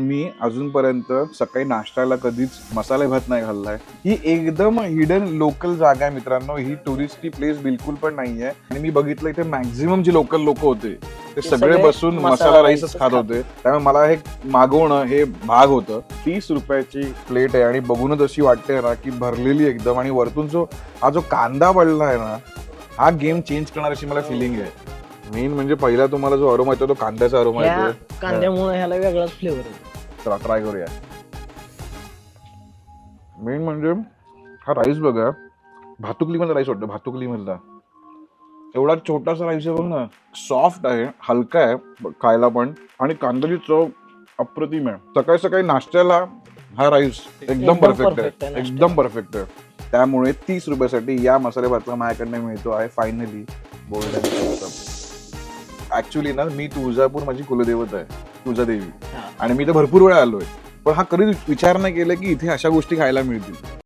मी अजूनपर्यंत सकाळी नाश्त्याला कधीच मसाले भात नाही खाल्लाय. ही एकदम हिडन लोकल जागा आहे मित्रांनो. ही टुरिस्टी प्लेस बिलकुल पण नाहीये. आणि मी बघितलं इथे मॅक्झिमम जे लोकल लोक होते ते सगळे बसून मसाला राईसच खात होते. त्यामुळे मला हे मागवणं हे भाग होतं. 30 रुपयाची प्लेट आहे आणि बघूनच अशी वाटते ना की भरलेली एकदम. आणि वरतून हा जो कांदा पडला आहे ना, हा गेम चेंज करणार अशी मला फिलिंग आहे. मेन म्हणजे पहिला तुम्हाला जो अरोमा येतो तो कांद्याचा अरोमा येतो. कांद्यामुळे ह्याला वेगळाच फ्लेवर येतो. चला ट्राय करूया. मेन म्हणजे हा राईस बघा, भातुकली मधला राईस वाटतो. भातुकली मधला एवढा छोटासा राईस आहे बघ ना, सॉफ्ट आहे, हलका आहे खायला पण, आणि कांद्याची चव अप्रतिम आहे. सकाळी सकाळी नाश्त्याला हा राईस एकदम परफेक्ट आहे. एकदम परफेक्ट आहे. त्यामुळे 30 रुपयासाठी या मसाले भातला माझ्याकडनं मिळतो आहे फायनली गोल्डन. ऍक्च्युली ना, मी तुळजापूर माझी कुलदेवत आहे, तुळजादेवी, आणि मी तर भरपूर वेळा आलोय, पण हा कधीच विचार नाही केला की इथे अशा गोष्टी खायला मिळतील.